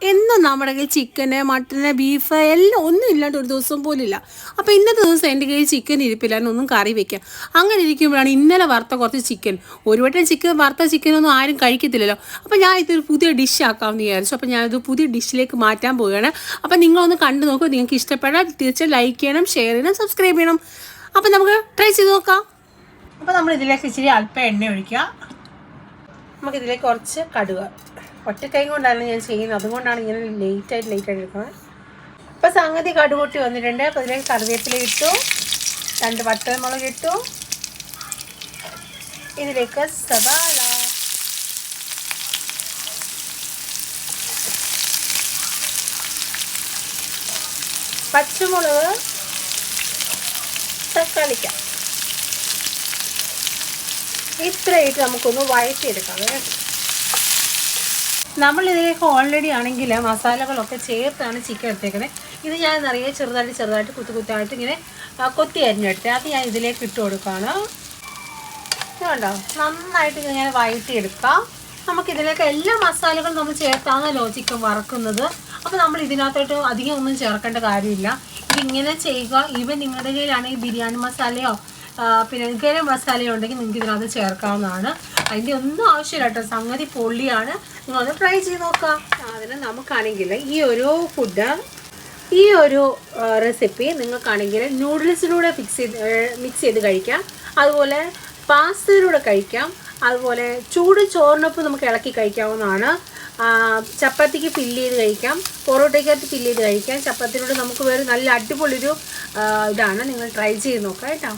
എന്നും നമ്മുടെ കയ്യിൽ ചിക്കന് മട്ടന് ബീഫ് എല്ലാം ഒന്നും ഇല്ലാണ്ട് ഒരു ദിവസം പോലും ഇല്ല. അപ്പോൾ ഇന്നത്തെ ദിവസം എൻ്റെ കയ്യിൽ ചിക്കൻ ഇരിപ്പില്ല, ഒന്നും കറി വെക്കാം. അങ്ങനെ ഇരിക്കുമ്പോഴാണ് ഇന്നലെ വറുത്ത കുറച്ച് ചിക്കൻ, ഒരു വട്ടം വറുത്ത ചിക്കനൊന്നും ആരും കഴിക്കത്തില്ലല്ലോ. അപ്പോൾ ഞാൻ ഇതൊരു പുതിയ ഡിഷ് ആക്കാമെന്ന് വിചാരിച്ചു. അപ്പോൾ ഞാനിത് പുതിയ ഡിഷിലേക്ക് മാറ്റാൻ പോവുകയാണ്. അപ്പോൾ നിങ്ങളൊന്ന് കണ്ടു നോക്കൂ. നിങ്ങൾക്ക് ഇഷ്ടപ്പെടാൻ തീർച്ചയായും ലൈക്ക് ചെയ്യണം, ഷെയർ ചെയ്യണം, സബ്സ്ക്രൈബ് ചെയ്യണം. അപ്പോൾ നമുക്ക് ട്രൈ ചെയ്ത് നോക്കാം. അപ്പോൾ നമ്മൾ ഇതിലേക്ക് ഇച്ചിരി അല്പം എണ്ണ ഒഴിക്കുക. നമുക്കിതിലേക്ക് കുറച്ച് കടുക്, ഒറ്റക്കൈ കൊണ്ടാണ് ഞാൻ ചെയ്യുന്നത്, അതുകൊണ്ടാണ് ഇങ്ങനെ ലേറ്റായിട്ട് എടുക്കുന്നത്. ഇപ്പോൾ സംഗതി കടുകൊട്ടി വന്നിട്ടുണ്ട്. അപ്പോൾ ഇതിലേക്ക് കറിവേപ്പില ഇട്ടു, 2 വറ്റൽമുളക് ഇട്ടു, ഇതിലേക്ക് സവാള, പച്ചമുളക്, തക്കാളിക്ക, ഇത്രയായിട്ട് നമുക്കൊന്ന് വഴറ്റിയെടുക്കാം. നമ്മളിതിലേക്ക് ഓൾറെഡി ആണെങ്കിൽ മസാലകളൊക്കെ ചേർത്താണ് ചിക്കൻ എടുത്തേക്കുന്നത്. ഇത് ഞാൻ നിറയെ ചെറുതായിട്ട് കുത്തായിട്ട് ഇങ്ങനെ കൊത്തി അരിഞ്ഞെടുത്തത്, അത് ഞാൻ ഇതിലേക്ക് ഇട്ട് കൊടുക്കുകയാണ്. ഇതുണ്ടോ, നന്നായിട്ട് ഇങ്ങനെ വഴറ്റിയെടുക്കാം. നമുക്കിതിലേക്ക് എല്ലാ മസാലകളും നമ്മൾ ചേർത്താണല്ലോ ചിക്കൻ വറക്കുന്നത്. അപ്പോൾ നമ്മൾ ഇതിനകത്തോട്ട് അധികം ഒന്നും ചേർക്കേണ്ട കാര്യമില്ല. ഇതിങ്ങനെ ചെയ്യുക. ഈവൻ നിങ്ങളുടെ കയ്യിലാണെങ്കിൽ ബിരിയാണി മസാലയോ പിന്നെ ഗരം മസാലയോ ഉണ്ടെങ്കിൽ നിങ്ങൾക്ക് ഇതിനകത്ത് ചേർക്കാവുന്നതാണ്. അതിൻ്റെ ഒന്നും ആവശ്യമില്ല കേട്ടോ, സംഗതി പൊള്ളിയാണ്. നിങ്ങളൊന്ന് ട്രൈ ചെയ്ത് നോക്കാം. അതിന് നമുക്കാണെങ്കിൽ ഈ ഒരു റെസിപ്പി നിങ്ങൾക്കാണെങ്കിൽ നൂഡിൽസിലൂടെ മിക്സ് ചെയ്ത് കഴിക്കാം, അതുപോലെ പാസ്തയിലൂടെ കഴിക്കാം, അതുപോലെ ചൂട് ചോറിനൊപ്പം നമുക്ക് ഇളക്കി കഴിക്കാവുന്നതാണ്. ചപ്പാത്തിക്ക് ഫില്ല് ചെയ്ത് കഴിക്കാം, പൊറോട്ടയ്ക്കകത്ത് ഫില്ല് ചെയ്ത് കഴിക്കാം. ചപ്പാത്തിയിലൂടെ നമുക്ക് വേറെ നല്ല അടിപൊളിയൊരു ഇതാണ്. നിങ്ങൾ ട്രൈ ചെയ്ത് നോക്കാം കേട്ടോ.